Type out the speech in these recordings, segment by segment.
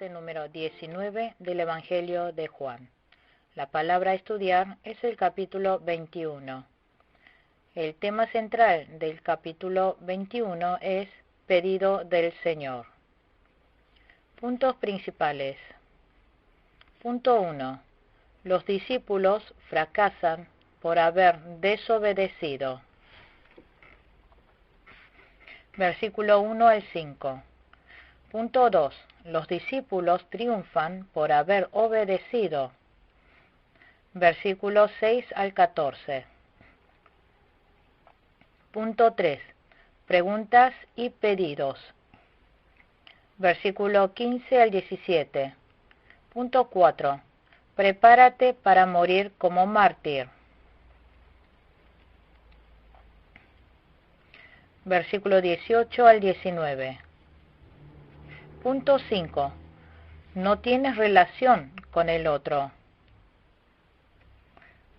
clase número 19 del Evangelio de Juan. La palabra a estudiar es el capítulo 21. El tema central del capítulo 21 es pedido del Señor. Puntos principales. Punto 1. Los discípulos fracasan por haber desobedecido. Versículo 1 al 5. Punto 2. Los discípulos triunfan por haber obedecido. Versículos 6 al 14. Punto 3. Preguntas y pedidos. Versículo 15 al 17. Punto 4. Prepárate para morir como mártir. Versículo 18 al 19. Punto 5. No tienes relación con el otro.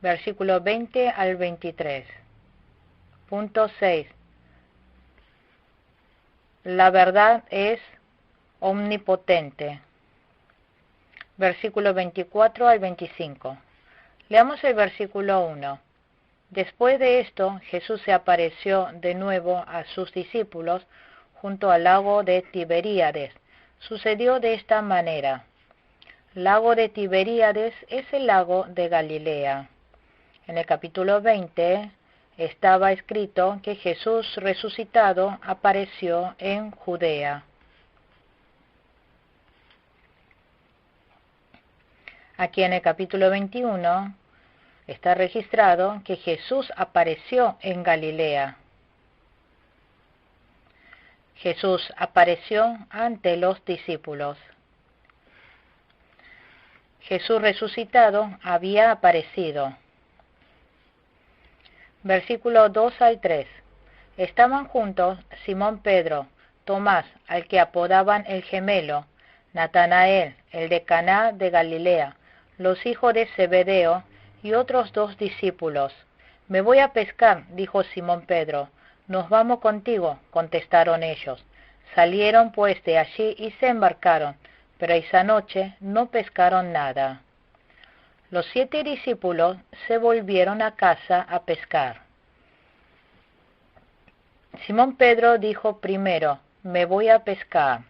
Versículo 20 al 23. Punto 6. La verdad es omnipotente. Versículo 24 al 25. Leamos el versículo 1. Después de esto, Jesús se apareció de nuevo a sus discípulos junto al lago de Tiberíades. Sucedió de esta manera. Lago de Tiberíades es el lago de Galilea. En el capítulo 20 estaba escrito que Jesús resucitado apareció en Judea. Aquí en el capítulo 21 está registrado que Jesús apareció en Galilea. Jesús apareció ante los discípulos. Jesús resucitado había aparecido. Versículo 2 al 3. Estaban juntos Simón Pedro, Tomás, al que apodaban el gemelo, Natanael, el de Caná de Galilea, los hijos de Zebedeo y otros 2 discípulos. Me voy a pescar, dijo Simón Pedro. Nos vamos contigo, contestaron ellos. Salieron pues de allí y se embarcaron, pero esa noche no pescaron nada. Los 7 discípulos se volvieron a casa a pescar. Simón Pedro dijo primero, me voy a pescar.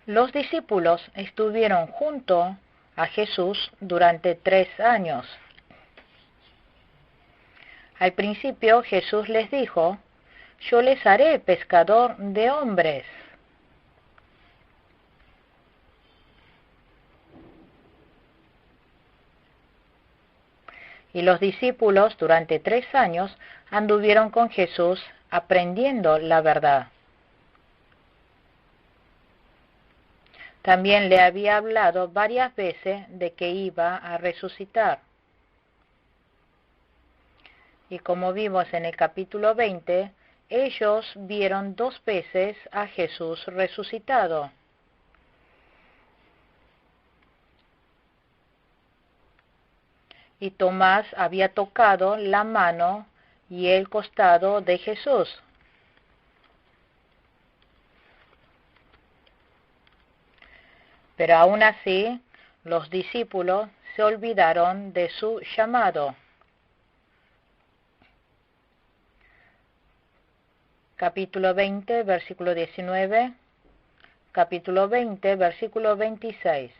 Los discípulos estuvieron junto a Jesús durante 3 años. Al principio Jesús les dijo, yo les haré pescador de hombres. Y los discípulos durante 3 años anduvieron con Jesús aprendiendo la verdad. También le había hablado varias veces de que iba a resucitar. Y como vimos en el capítulo 20, ellos vieron 2 veces a Jesús resucitado. Y Tomás había tocado la mano y el costado de Jesús. Pero aún así, los discípulos se olvidaron de su llamado. Capítulo 20, versículo 19. Capítulo 20, versículo 26.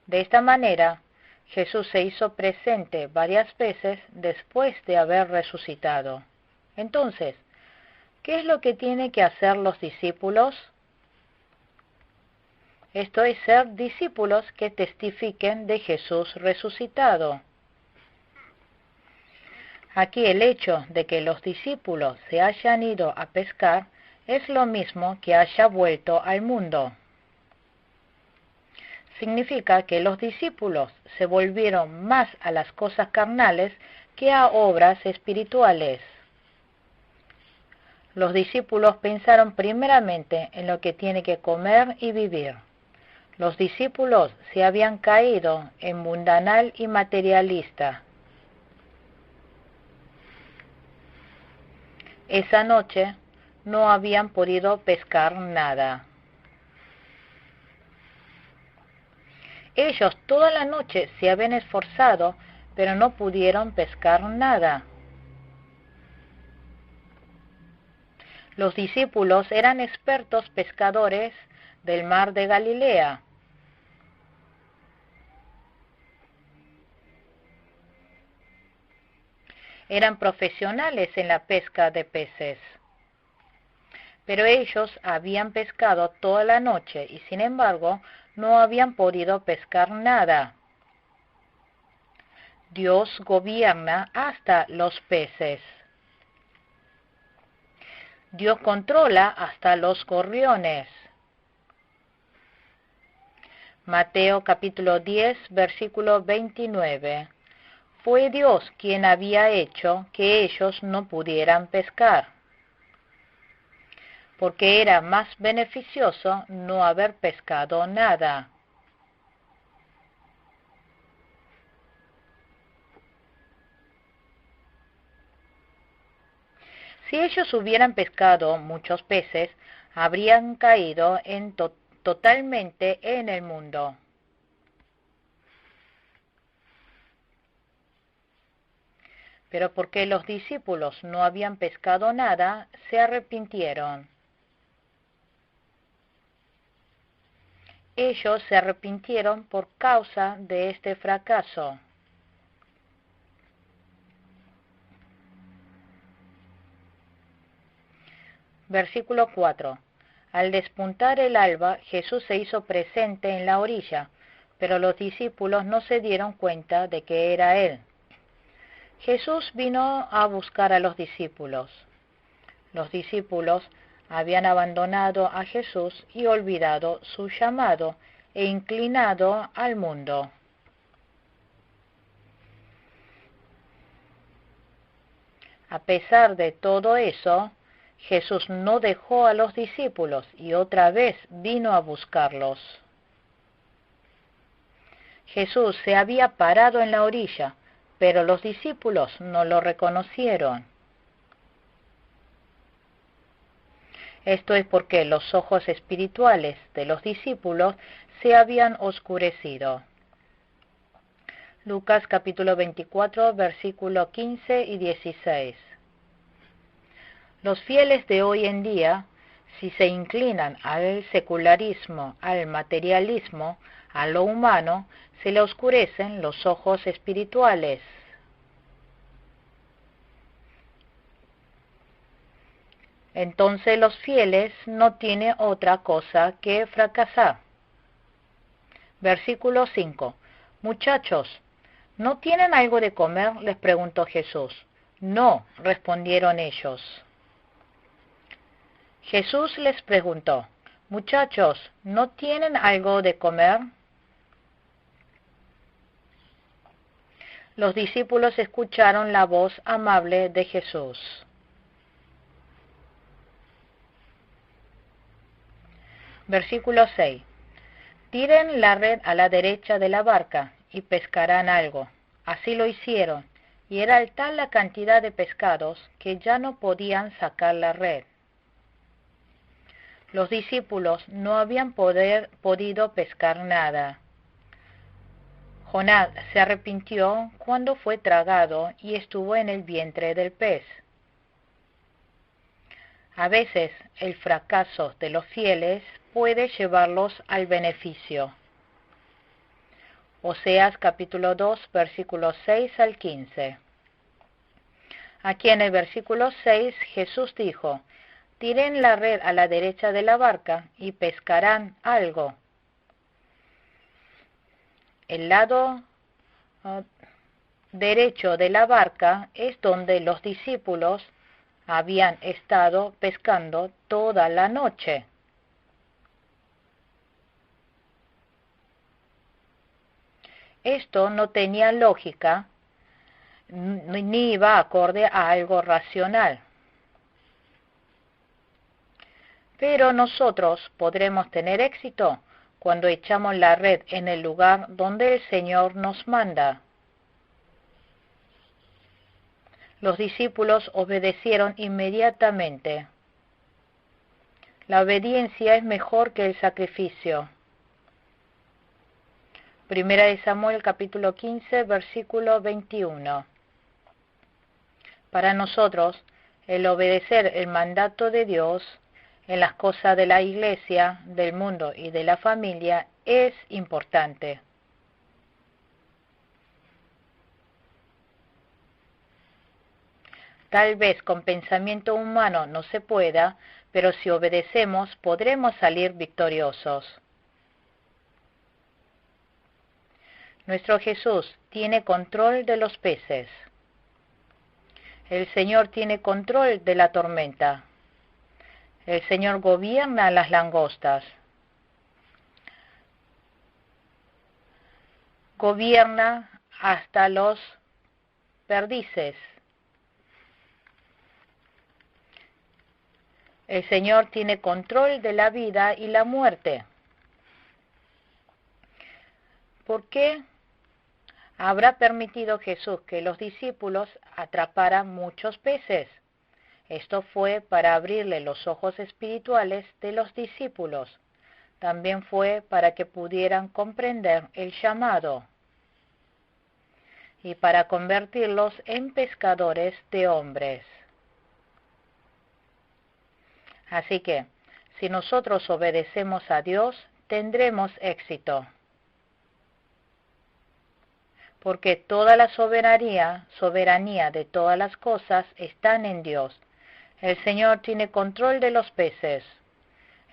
De esta manera, Jesús se hizo presente varias veces después de haber resucitado. Entonces, ¿qué es lo que tienen que hacer los discípulos? Esto es ser discípulos que testifiquen de Jesús resucitado. Aquí el hecho de que los discípulos se hayan ido a pescar es lo mismo que haya vuelto al mundo. Significa que los discípulos se volvieron más a las cosas carnales que a obras espirituales. Los discípulos pensaron primeramente en lo que tiene que comer y vivir. Los discípulos se habían caído en mundanal y materialista. Esa noche, no habían podido pescar nada. Ellos toda la noche se habían esforzado, pero no pudieron pescar nada. Los discípulos eran expertos pescadores del mar de Galilea. Eran profesionales en la pesca de peces. Pero ellos habían pescado toda la noche y sin embargo no habían podido pescar nada. Dios gobierna hasta los peces. Dios controla hasta los gorriones. Mateo capítulo 10, versículo 29. Fue Dios quien había hecho que ellos no pudieran pescar, porque era más beneficioso no haber pescado nada. Si ellos hubieran pescado muchos peces, habrían caído totalmente en el mundo. Pero porque los discípulos no habían pescado nada, se arrepintieron. Ellos se arrepintieron por causa de este fracaso. Versículo 4. Al despuntar el alba, Jesús se hizo presente en la orilla, pero los discípulos no se dieron cuenta de que era Él. Jesús vino a buscar a los discípulos. Los discípulos habían abandonado a Jesús y olvidado su llamado e inclinado al mundo. A pesar de todo eso, Jesús no dejó a los discípulos y otra vez vino a buscarlos. Jesús se había parado en la orilla, pero los discípulos no lo reconocieron. Esto es porque los ojos espirituales de los discípulos se habían oscurecido. Lucas capítulo 24, versículo 15 y 16. Los fieles de hoy en día, si se inclinan al secularismo, al materialismo, a lo humano, se le oscurecen los ojos espirituales. Entonces los fieles no tienen otra cosa que fracasar. Versículo 5. Muchachos, ¿no tienen algo de comer?, les preguntó Jesús. No, respondieron ellos. Jesús les preguntó, muchachos, ¿no tienen algo de comer? Los discípulos escucharon la voz amable de Jesús. Versículo 6. Tiren la red a la derecha de la barca y pescarán algo. Así lo hicieron, y era tal la cantidad de pescados que ya no podían sacar la red. Los discípulos no habían podido pescar nada. Jonás se arrepintió cuando fue tragado y estuvo en el vientre del pez. A veces el fracaso de los fieles puede llevarlos al beneficio. Oseas capítulo 2, versículos 6 al 15. Aquí en el versículo 6 Jesús dijo, tiren la red a la derecha de la barca y pescarán algo. El lado derecho de la barca es donde los discípulos habían estado pescando toda la noche. Esto no tenía lógica ni iba acorde a algo racional. Pero nosotros podremos tener éxito cuando echamos la red en el lugar donde el Señor nos manda. Los discípulos obedecieron inmediatamente. La obediencia es mejor que el sacrificio. Primera de Samuel capítulo 15, versículo 21. Para nosotros, el obedecer el mandato de Dios en las cosas de la iglesia, del mundo y de la familia es importante. Tal vez con pensamiento humano no se pueda, pero si obedecemos podremos salir victoriosos. Nuestro Jesús tiene control de los peces. El Señor tiene control de la tormenta. El Señor gobierna las langostas. Gobierna hasta los perdices. El Señor tiene control de la vida y la muerte. ¿Por qué habrá permitido Jesús que los discípulos atraparan muchos peces? Esto fue para abrirle los ojos espirituales de los discípulos. También fue para que pudieran comprender el llamado y para convertirlos en pescadores de hombres. Así que, si nosotros obedecemos a Dios, tendremos éxito. Porque toda la soberanía de todas las cosas están en Dios. El Señor tiene control de los peces.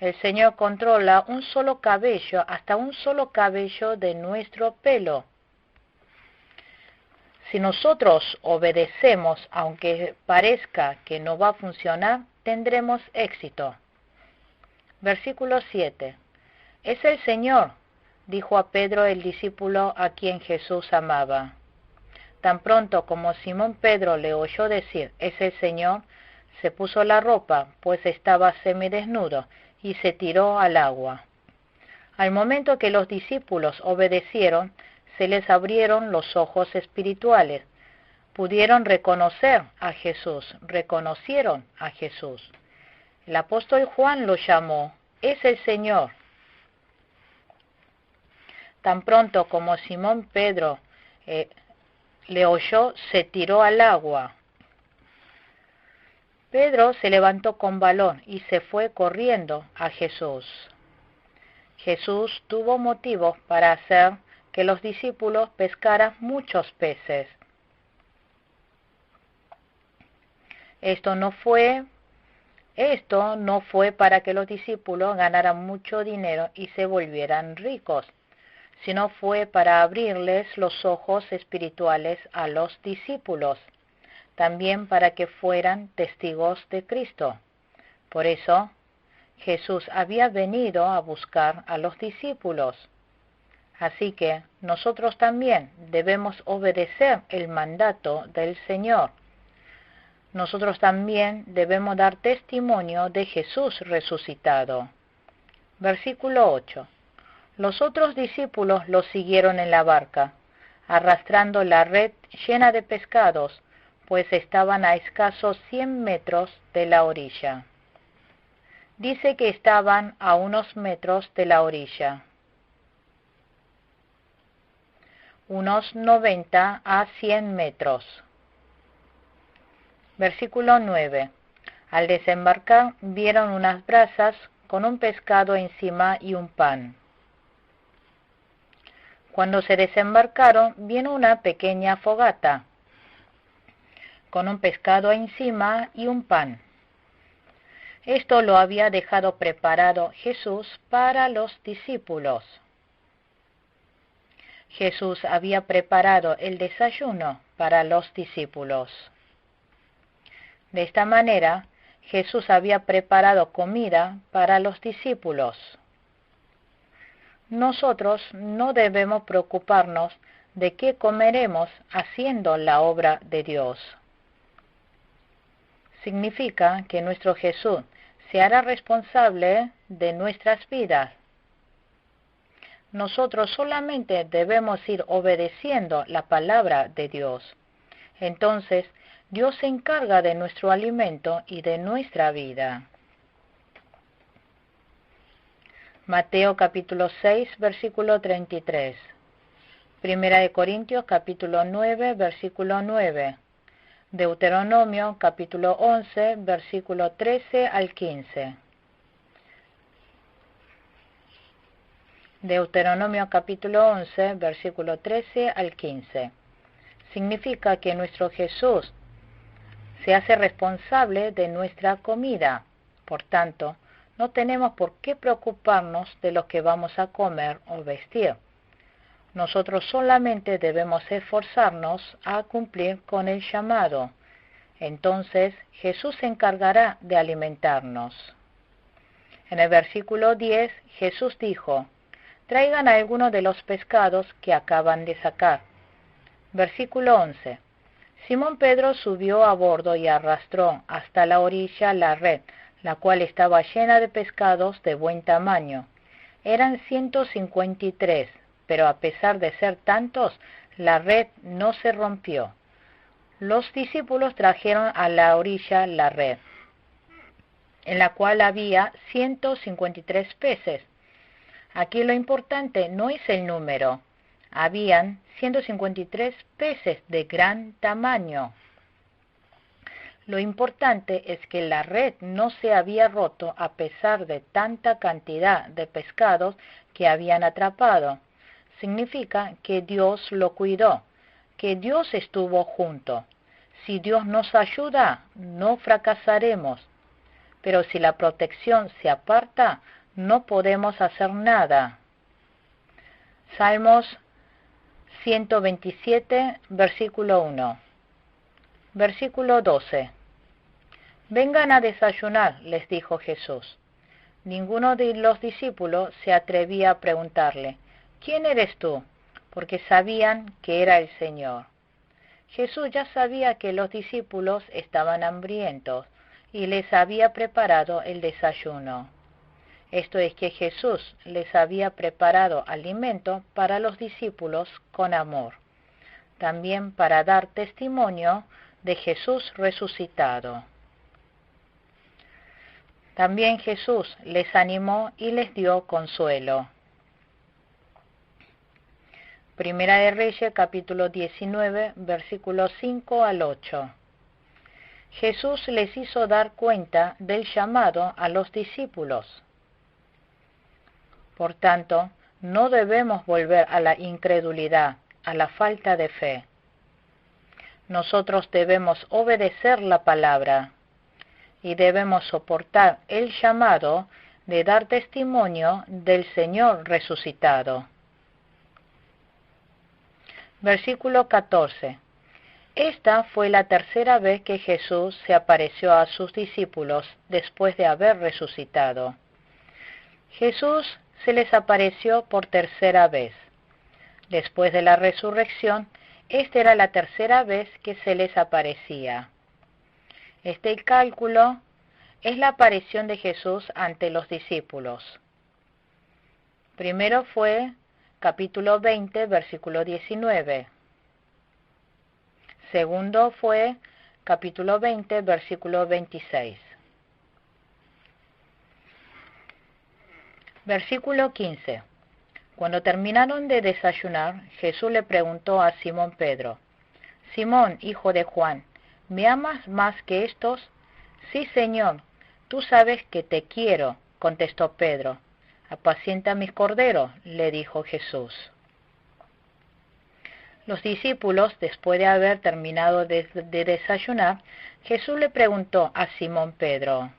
El Señor controla un solo cabello, hasta un solo cabello de nuestro pelo. Si nosotros obedecemos, aunque parezca que no va a funcionar, tendremos éxito. Versículo 7. Es el Señor, dijo a Pedro el discípulo a quien Jesús amaba. Tan pronto como Simón Pedro le oyó decir, es el Señor, se puso la ropa, pues estaba semidesnudo, y se tiró al agua. Al momento que los discípulos obedecieron, se les abrieron los ojos espirituales. Pudieron reconocer a Jesús, reconocieron a Jesús. El apóstol Juan lo llamó, es el Señor. Tan pronto como Simón Pedro le oyó, se tiró al agua. Pedro se levantó con valor y se fue corriendo a Jesús. Jesús tuvo motivos para hacer que los discípulos pescaran muchos peces. Esto no fue para que los discípulos ganaran mucho dinero y se volvieran ricos, sino fue para abrirles los ojos espirituales a los discípulos, también para que fueran testigos de Cristo. Por eso, Jesús había venido a buscar a los discípulos. Así que nosotros también debemos obedecer el mandato del Señor. Nosotros también debemos dar testimonio de Jesús resucitado. Versículo 8. Los otros discípulos lo siguieron en la barca, arrastrando la red llena de pescados, pues estaban a escasos 100 metros de la orilla. Dice que estaban a unos metros de la orilla, unos 90 a 100 metros. Versículo 9. Al desembarcar vieron unas brasas con un pescado encima y un pan. Cuando se desembarcaron, vino una pequeña fogata con un pescado encima y un pan. Esto lo había dejado preparado Jesús para los discípulos. Jesús había preparado el desayuno para los discípulos. De esta manera, Jesús había preparado comida para los discípulos. Nosotros no debemos preocuparnos de qué comeremos haciendo la obra de Dios. Significa que nuestro Jesús se hará responsable de nuestras vidas. Nosotros solamente debemos ir obedeciendo la palabra de Dios. Entonces, Dios se encarga de nuestro alimento y de nuestra vida. Mateo capítulo 6, versículo 33. Primera de Corintios capítulo 9, versículo 9. Deuteronomio capítulo 11, versículo 13 al 15. Deuteronomio capítulo 11, versículo 13 al 15. Significa que nuestro Jesús se hace responsable de nuestra comida. Por tanto, no tenemos por qué preocuparnos de lo que vamos a comer o vestir. Nosotros solamente debemos esforzarnos a cumplir con el llamado. Entonces Jesús se encargará de alimentarnos. En el versículo 10, Jesús dijo: traigan algunos de los pescados que acaban de sacar. Versículo 11. Simón Pedro subió a bordo y arrastró hasta la orilla la red, la cual estaba llena de pescados de buen tamaño. Eran 153, pero a pesar de ser tantos, la red no se rompió. Los discípulos trajeron a la orilla la red, en la cual había 153 peces. Aquí lo importante no es el número. Habían 153 peces de gran tamaño. Lo importante es que la red no se había roto a pesar de tanta cantidad de pescados que habían atrapado. Significa que Dios lo cuidó, que Dios estuvo junto. Si Dios nos ayuda, no fracasaremos. Pero si la protección se aparta, no podemos hacer nada. Salmos 127, versículo 1. Versículo 12. Vengan a desayunar, les dijo Jesús. Ninguno de los discípulos se atrevía a preguntarle: ¿quién eres tú? Porque sabían que era el Señor. Jesús ya sabía que los discípulos estaban hambrientos y les había preparado el desayuno. Esto es que Jesús les había preparado alimento para los discípulos con amor, también para dar testimonio de Jesús resucitado. También Jesús les animó y les dio consuelo. Primera de Reyes, capítulo 19, versículos 5 al 8. Jesús les hizo dar cuenta del llamado a los discípulos. Por tanto, no debemos volver a la incredulidad, a la falta de fe. Nosotros debemos obedecer la palabra y debemos soportar el llamado de dar testimonio del Señor resucitado. Versículo 14. Esta fue la tercera vez que Jesús se apareció a sus discípulos después de haber resucitado. Jesús se les apareció por tercera vez. Después de la resurrección, esta era la tercera vez que se les aparecía. Este cálculo es la aparición de Jesús ante los discípulos. Primero fue capítulo 20, versículo 19. Segundo fue capítulo 20, versículo 26. Versículo 15. Cuando terminaron de desayunar, Jesús le preguntó a Simón Pedro: Simón, hijo de Juan, ¿me amas más que estos? Sí, Señor, tú sabes que te quiero, contestó Pedro. Apacienta mis corderos, le dijo Jesús. Los discípulos, después de haber terminado de desayunar, Jesús le preguntó a Simón Pedro: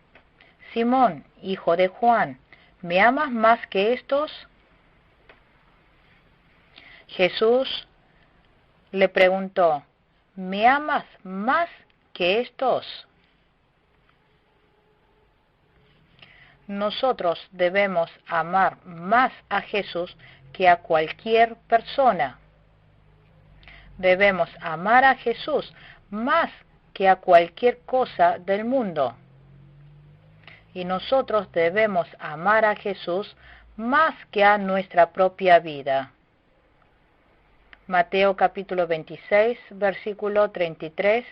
Simón, hijo de Juan, ¿me amas más que estos? Jesús le preguntó: ¿me amas más que estos? Nosotros debemos amar más a Jesús que a cualquier persona. Debemos amar a Jesús más que a cualquier cosa del mundo. Y nosotros debemos amar a Jesús más que a nuestra propia vida. Mateo capítulo 26, versículo 33.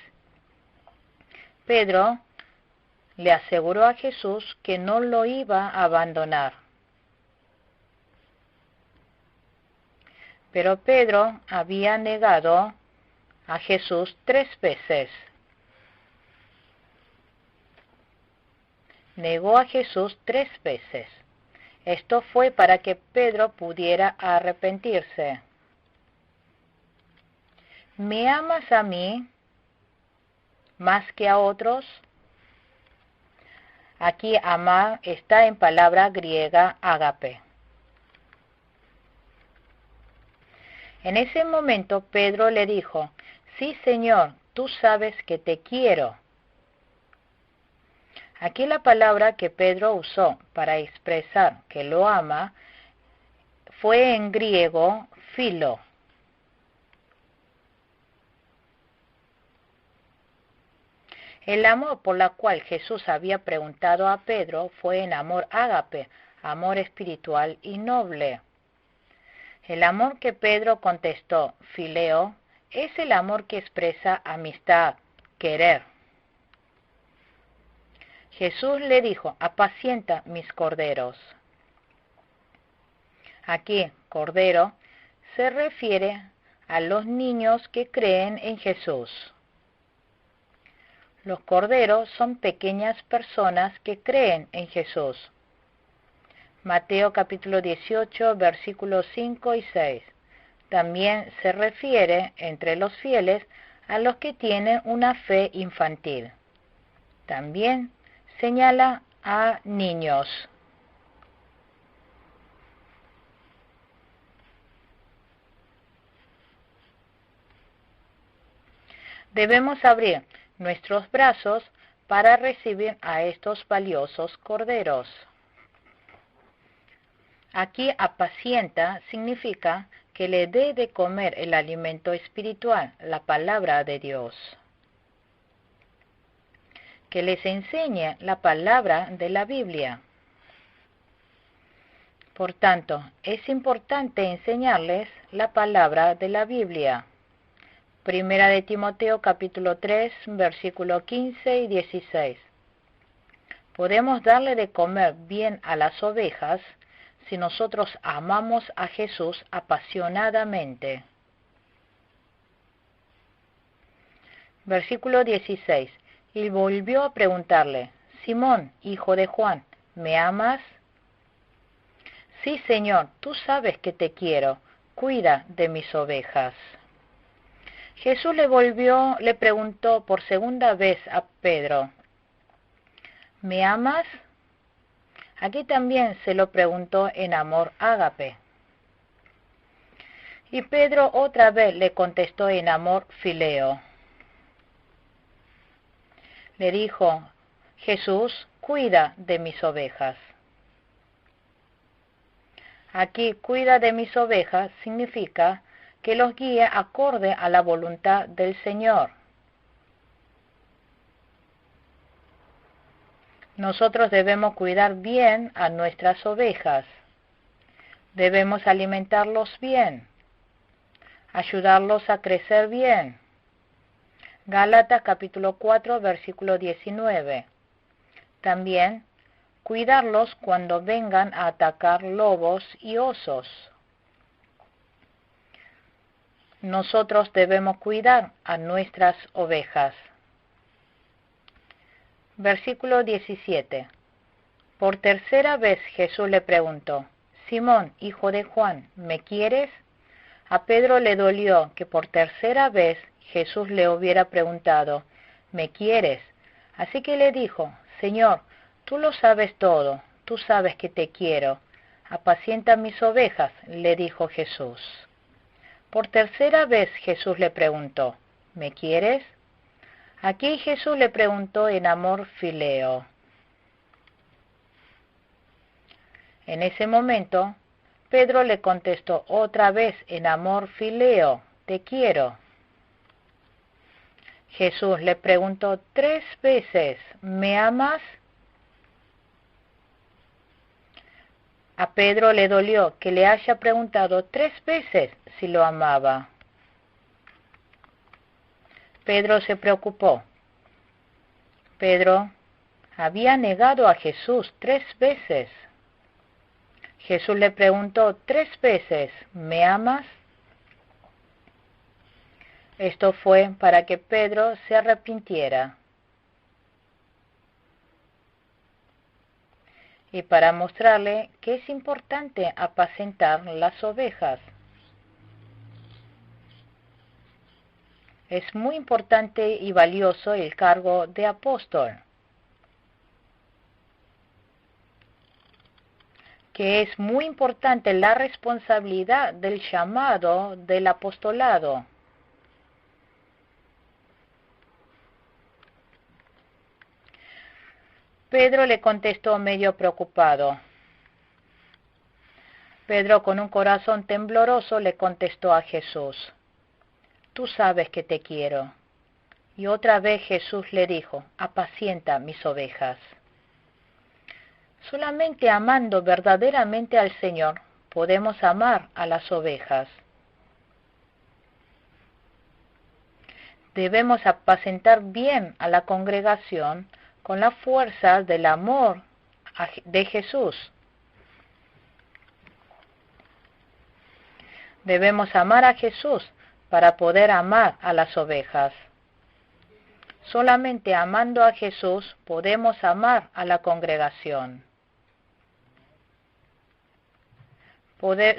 Pedro le aseguró a Jesús que no lo iba a abandonar. Pero Pedro había negado a Jesús 3 veces. Negó a Jesús 3 veces. Esto fue para que Pedro pudiera arrepentirse. ¿Me amas a mí más que a otros? Aquí amar está en palabra griega ágape. En ese momento Pedro le dijo, sí, Señor, tú sabes que te quiero. Aquí la palabra que Pedro usó para expresar que lo ama fue en griego philo. El amor por la cual Jesús había preguntado a Pedro fue en amor ágape, amor espiritual y noble. El amor que Pedro contestó, fileo, es el amor que expresa amistad, querer. Jesús le dijo, apacienta mis corderos. Aquí, cordero, se refiere a los niños que creen en Jesús. Los corderos son pequeñas personas que creen en Jesús. Mateo capítulo 18, versículos 5 y 6. También se refiere entre los fieles a los que tienen una fe infantil. También señala a niños. Debemos abrir nuestros brazos para recibir a estos valiosos corderos. Aquí apacienta significa que le dé de comer el alimento espiritual, la palabra de Dios. Que les enseñe la palabra de la Biblia. Por tanto, es importante enseñarles la palabra de la Biblia. Primera de Timoteo capítulo 3, versículos 15 y 16. Podemos darle de comer bien a las ovejas si nosotros amamos a Jesús apasionadamente. Versículo 16. Y volvió a preguntarle, Simón, hijo de Juan, ¿me amas? Sí, Señor, tú sabes que te quiero, cuida de mis ovejas. Jesús le preguntó por segunda vez a Pedro, ¿me amas? Aquí también se lo preguntó en amor ágape. Y Pedro otra vez le contestó en amor fileo. Le dijo, Jesús, cuida de mis ovejas. Aquí, cuida de mis ovejas significa que los guíe acorde a la voluntad del Señor. Nosotros debemos cuidar bien a nuestras ovejas. Debemos alimentarlos bien, ayudarlos a crecer bien. Gálatas capítulo 4, versículo 19. También, cuidarlos cuando vengan a atacar lobos y osos. Nosotros debemos cuidar a nuestras ovejas. Versículo 17. Por tercera vez Jesús le preguntó, Simón, hijo de Juan, ¿me quieres? A Pedro le dolió que por tercera vez Jesús le hubiera preguntado, ¿me quieres? Así que le dijo, Señor, tú lo sabes todo, tú sabes que te quiero. Apacienta mis ovejas, le dijo Jesús. Por tercera vez Jesús le preguntó, ¿me quieres? Aquí Jesús le preguntó en amor fileo. En ese momento, Pedro le contestó otra vez en amor fileo, te quiero. Jesús le preguntó 3 veces, ¿me amas? A Pedro le dolió que le haya preguntado 3 veces si lo amaba. Pedro se preocupó. Pedro había negado a Jesús 3 veces. Jesús le preguntó 3 veces, ¿me amas? Esto fue para que Pedro se arrepintiera y para mostrarle que es importante apacentar las ovejas. Es muy importante y valioso el cargo de apóstol, que es muy importante la responsabilidad del llamado del apostolado. Pedro le contestó medio preocupado. Pedro, con un corazón tembloroso, le contestó a Jesús: Tú sabes que te quiero. Y otra vez Jesús le dijo: Apacienta mis ovejas. Solamente amando verdaderamente al Señor podemos amar a las ovejas. Debemos apacentar bien a la congregación con la fuerza del amor de Jesús. Debemos amar a Jesús para poder amar a las ovejas. Solamente amando a Jesús podemos amar a la congregación.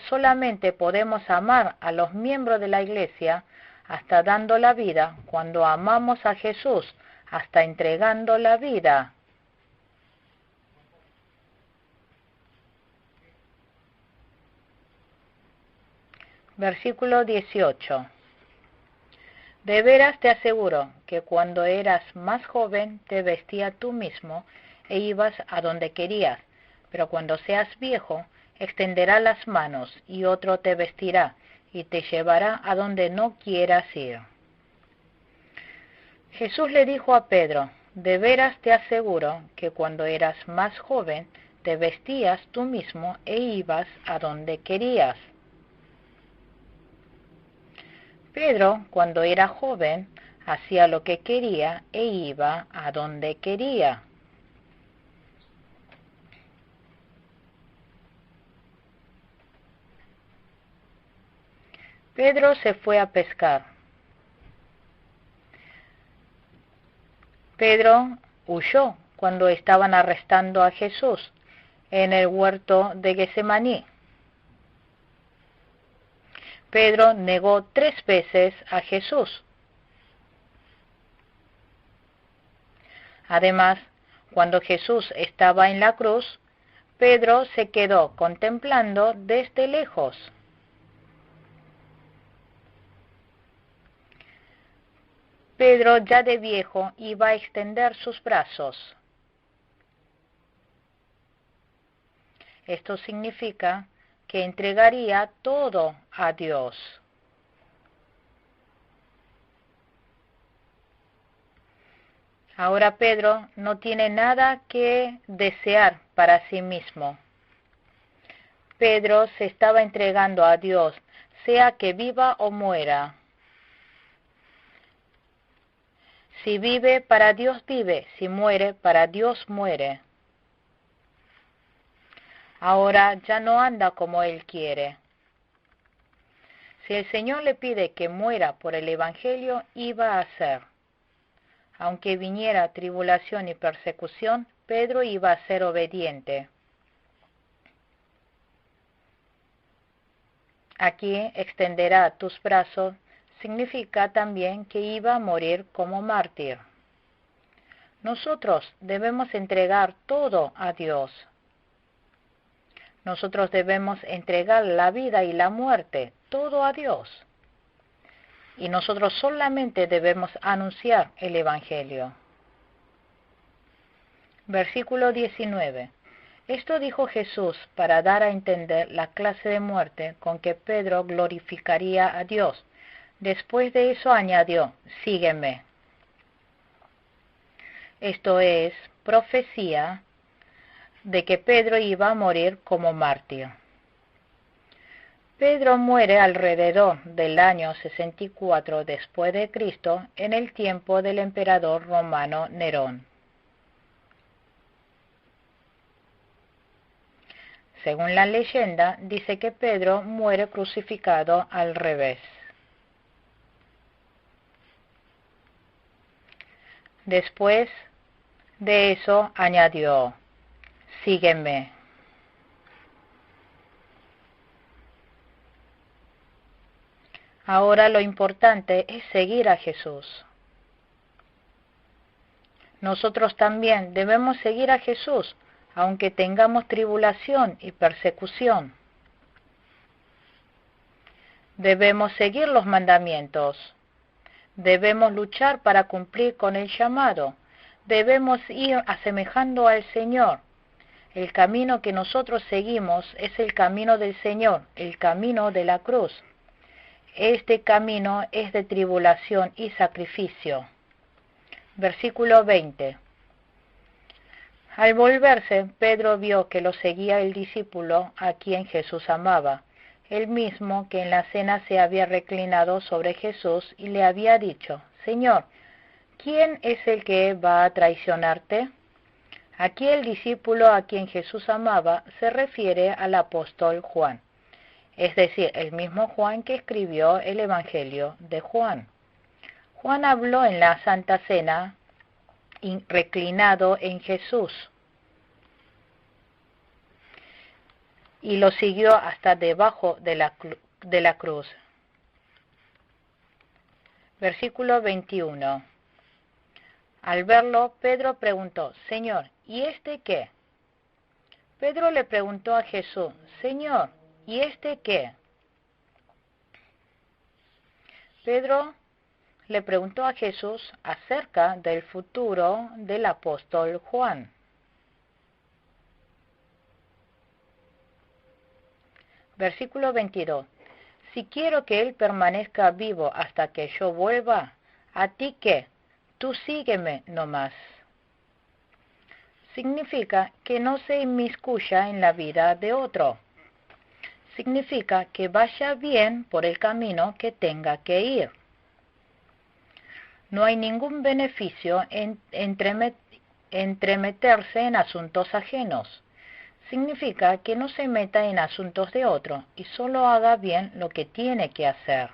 Solamente podemos amar a los miembros de la iglesia hasta dando la vida cuando amamos a Jesús, hasta entregando la vida. Versículo 18. De veras te aseguro que cuando eras más joven te vestías tú mismo e ibas a donde querías, pero cuando seas viejo extenderás las manos y otro te vestirá y te llevará a donde no quieras ir. Jesús le dijo a Pedro: de veras te aseguro que cuando eras más joven te vestías tú mismo e ibas a donde querías. Pedro, cuando era joven, hacía lo que quería e iba a donde quería. Pedro se fue a pescar. Pedro huyó cuando estaban arrestando a Jesús en el huerto de Getsemaní. Pedro negó 3 veces a Jesús. Además, cuando Jesús estaba en la cruz, Pedro se quedó contemplando desde lejos. Pedro, ya de viejo, iba a extender sus brazos. Esto significa que entregaría todo a Dios. Ahora Pedro no tiene nada que desear para sí mismo. Pedro se estaba entregando a Dios, sea que viva o muera. Si vive, para Dios vive; si muere, para Dios muere. Ahora ya no anda como él quiere. Si el Señor le pide que muera por el Evangelio, iba a hacer. Aunque viniera tribulación y persecución, Pedro iba a ser obediente. Aquí extenderá tus brazos significa también que iba a morir como mártir. Nosotros debemos entregar todo a Dios. Nosotros debemos entregar la vida y la muerte, todo a Dios. Y nosotros solamente debemos anunciar el Evangelio. Versículo 19. Esto dijo Jesús para dar a entender la clase de muerte con que Pedro glorificaría a Dios. Después de eso añadió: sígueme. Esto es profecía de que Pedro iba a morir como mártir. Pedro muere alrededor del año 64 después de Cristo, en el tiempo del emperador romano Nerón. Según la leyenda, dice que Pedro muere crucificado al revés. Después de eso añadió: sígueme. Ahora lo importante es seguir a Jesús. Nosotros también debemos seguir a Jesús, aunque tengamos tribulación y persecución. Debemos seguir los mandamientos. Debemos luchar para cumplir con el llamado. Debemos ir asemejando al Señor. El camino que nosotros seguimos es el camino del Señor, el camino de la cruz. Este camino es de tribulación y sacrificio. Versículo 20. Al volverse, Pedro vio que lo seguía el discípulo a quien Jesús amaba, el mismo que en la cena se había reclinado sobre Jesús y le había dicho: Señor, ¿quién es el que va a traicionarte? Aquí el discípulo a quien Jesús amaba se refiere al apóstol Juan, es decir, el mismo Juan que escribió el Evangelio de Juan. Juan habló en la Santa Cena reclinado en Jesús y lo siguió hasta debajo de la cruz. Versículo 21. Al verlo, Pedro preguntó: Señor, ¿y este qué? Pedro le preguntó a Jesús: Señor, ¿y este qué? Pedro le preguntó a Jesús acerca del futuro del apóstol Juan. Versículo 22. Si quiero que él permanezca vivo hasta que yo vuelva, ¿a ti qué? Tú sígueme nomás. Significa que no se inmiscuya en la vida de otro. Significa que vaya bien por el camino que tenga que ir. No hay ningún beneficio en entremeterse en asuntos ajenos. Significa que no se meta en asuntos de otro y solo haga bien lo que tiene que hacer.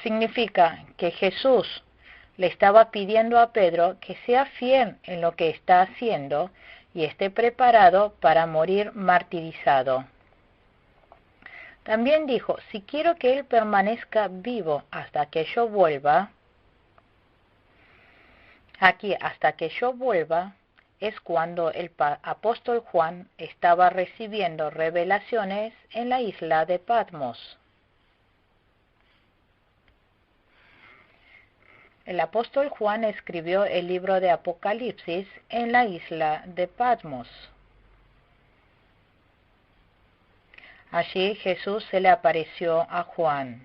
Significa que Jesús le estaba pidiendo a Pedro que sea fiel en lo que está haciendo y esté preparado para morir martirizado. También dijo: si quiero que él permanezca vivo hasta que yo vuelva, aquí hasta que yo vuelva es cuando el apóstol Juan estaba recibiendo revelaciones en la isla de Patmos. El apóstol Juan escribió el libro de Apocalipsis en la isla de Patmos. Allí Jesús se le apareció a Juan.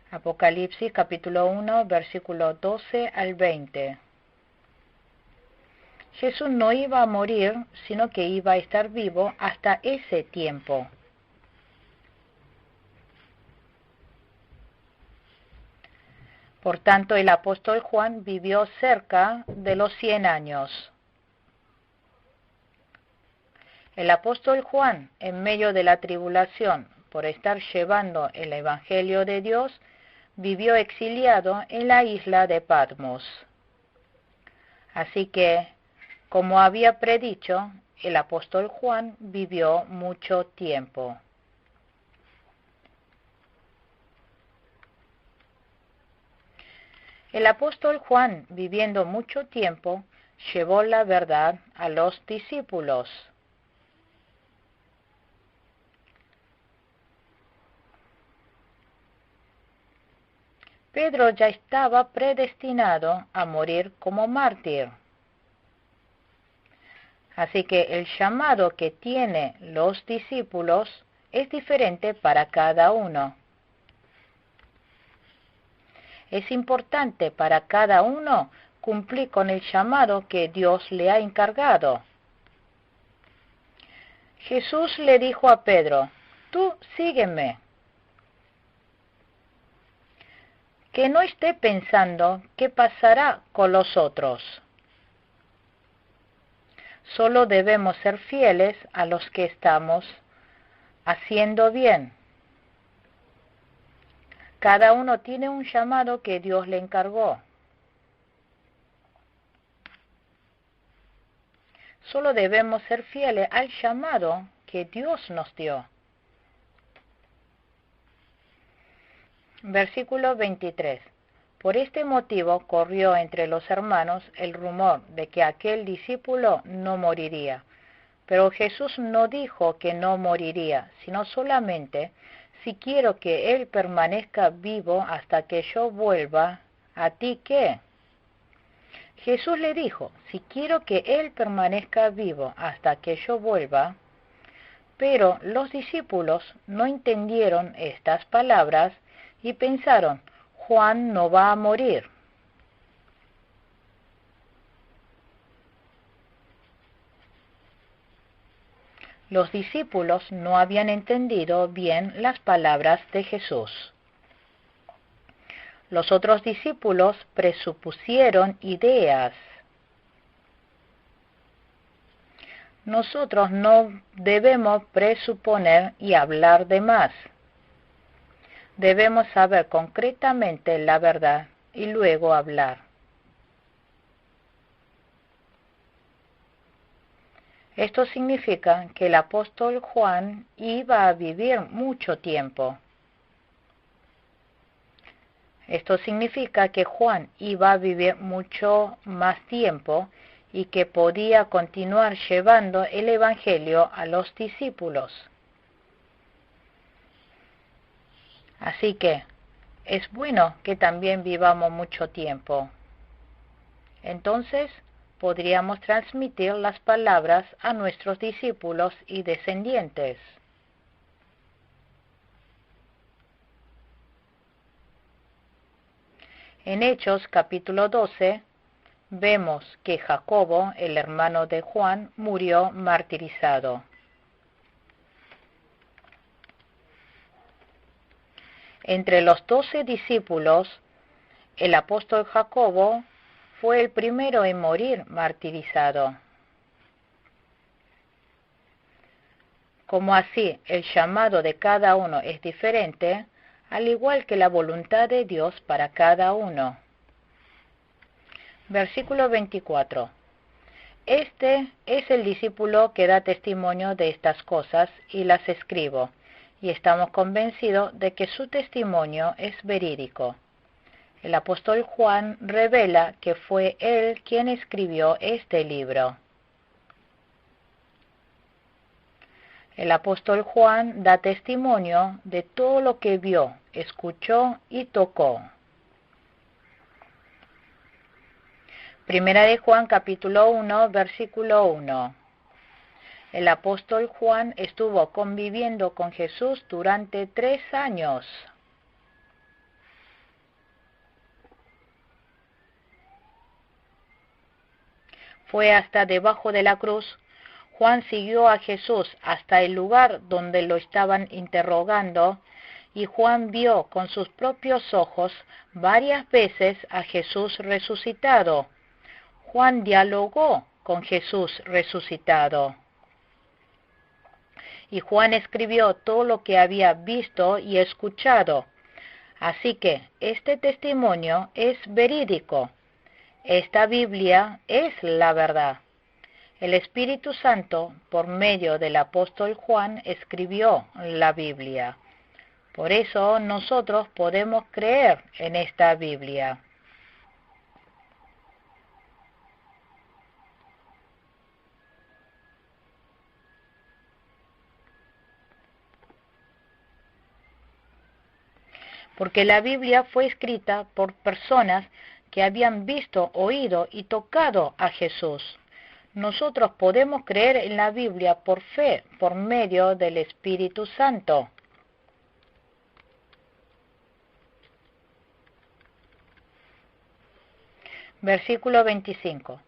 Apocalipsis capítulo 1, versículo 12 al 20. Jesús no iba a morir, sino que iba a estar vivo hasta ese tiempo. Por tanto, el apóstol Juan vivió cerca de los 100 años. El apóstol Juan, en medio de la tribulación por estar llevando el Evangelio de Dios, vivió exiliado en la isla de Patmos. Así que, como había predicho, el apóstol Juan vivió mucho tiempo. El apóstol Juan, viviendo mucho tiempo, llevó la verdad a los discípulos. Pedro ya estaba predestinado a morir como mártir. Así que el llamado que tienen los discípulos es diferente para cada uno. Es importante para cada uno cumplir con el llamado que Dios le ha encargado. Jesús le dijo a Pedro: tú sígueme. Que no esté pensando qué pasará con los otros. Solo debemos ser fieles a los que estamos haciendo bien. Cada uno tiene un llamado que Dios le encargó. Solo debemos ser fieles al llamado que Dios nos dio. Versículo 23. Por este motivo corrió entre los hermanos el rumor de que aquel discípulo no moriría. Pero Jesús no dijo que no moriría, sino solamente, si quiero que él permanezca vivo hasta que yo vuelva, ¿a ti qué? Jesús le dijo, si quiero que él permanezca vivo hasta que yo vuelva, pero los discípulos no entendieron estas palabras y pensaron, Juan no va a morir. Los discípulos no habían entendido bien las palabras de Jesús. Los otros discípulos presupusieron ideas. Nosotros no debemos presuponer y hablar de más. Debemos saber concretamente la verdad y luego hablar. Esto significa que el apóstol Juan iba a vivir mucho tiempo. Esto significa que Juan iba a vivir mucho más tiempo y que podía continuar llevando el Evangelio a los discípulos. Así que es bueno que también vivamos mucho tiempo. Entonces podríamos transmitir las palabras a nuestros discípulos y descendientes. En Hechos capítulo 12 vemos que Jacobo, el hermano de Juan, murió martirizado. Entre los 12 discípulos, el apóstol Jacobo fue el primero en morir martirizado. Como así el llamado de cada uno es diferente, al igual que la voluntad de Dios para cada uno. Versículo 24. Este es el discípulo que da testimonio de estas cosas y las escribo, y estamos convencidos de que su testimonio es verídico. El apóstol Juan revela que fue él quien escribió este libro. El apóstol Juan da testimonio de todo lo que vio, escuchó y tocó. Primera de Juan capítulo 1, versículo 1. El apóstol Juan estuvo conviviendo con Jesús durante 3 años. Fue hasta debajo de la cruz. Juan siguió a Jesús hasta el lugar donde lo estaban interrogando y Juan vio con sus propios ojos varias veces a Jesús resucitado. Juan dialogó con Jesús resucitado. Y Juan escribió todo lo que había visto y escuchado. Así que este testimonio es verídico. Esta Biblia es la verdad. El Espíritu Santo, por medio del apóstol Juan, escribió la Biblia. Por eso nosotros podemos creer en esta Biblia. Porque la Biblia fue escrita por personas que habían visto, oído y tocado a Jesús. Nosotros podemos creer en la Biblia por fe, por medio del Espíritu Santo. Versículo 25.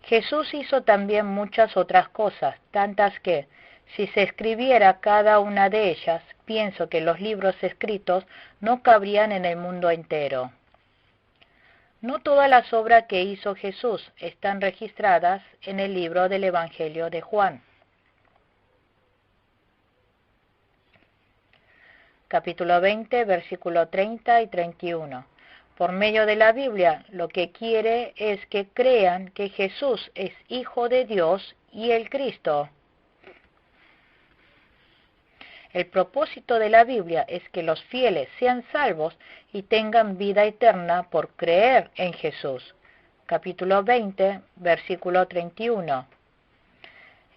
Jesús hizo también muchas otras cosas, tantas que, si se escribiera cada una de ellas, pienso que los libros escritos no cabrían en el mundo entero. No todas las obras que hizo Jesús están registradas en el libro del Evangelio de Juan. capítulo 20, versículo 30 y 31. Por medio de la Biblia, lo que quiere es que crean que Jesús es Hijo de Dios y el Cristo. El propósito de la Biblia es que los fieles sean salvos y tengan vida eterna por creer en Jesús. Capítulo 20, versículo 31.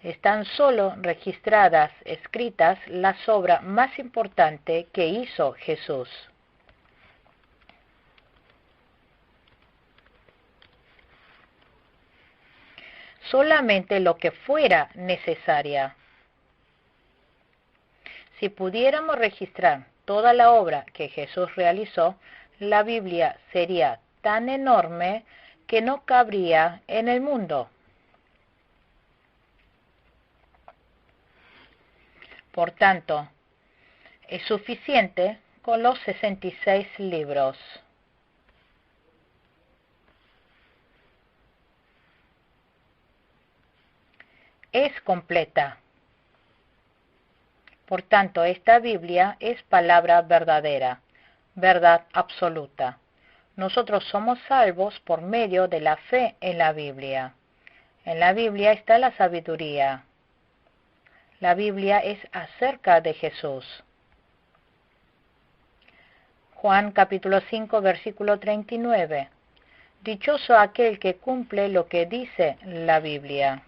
Están solo registradas, escritas, las obras más importantes que hizo Jesús. Solamente lo que fuera necesaria. Si pudiéramos registrar toda la obra que Jesús realizó, la Biblia sería tan enorme que no cabría en el mundo. Por tanto, es suficiente con los 66 libros. Es completa. Por tanto, esta Biblia es palabra verdadera, verdad absoluta. Nosotros somos salvos por medio de la fe en la Biblia. En la Biblia está la sabiduría. La Biblia es acerca de Jesús. Juan capítulo 5, versículo 39. Dichoso aquel que cumple lo que dice la Biblia.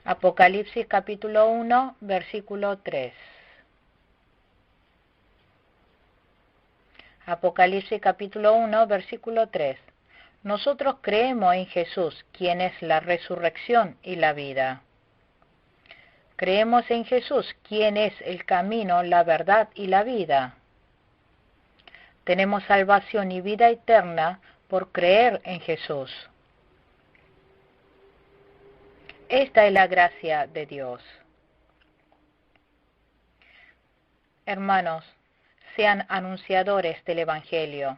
Apocalipsis capítulo 1, versículo 3. Apocalipsis capítulo 1, versículo 3. Nosotros creemos en Jesús, quien es la resurrección y la vida. Creemos en Jesús, quien es el camino, la verdad y la vida. Tenemos salvación y vida eterna por creer en Jesús. Esta es la gracia de Dios. Hermanos, sean anunciadores del Evangelio.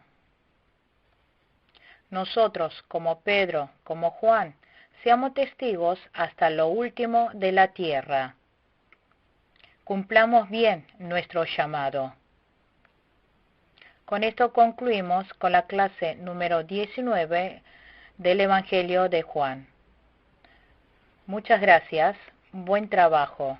Nosotros, como Pedro, como Juan, seamos testigos hasta lo último de la tierra. Cumplamos bien nuestro llamado. Con esto concluimos con la clase número 19 del Evangelio de Juan. Muchas gracias. Buen trabajo.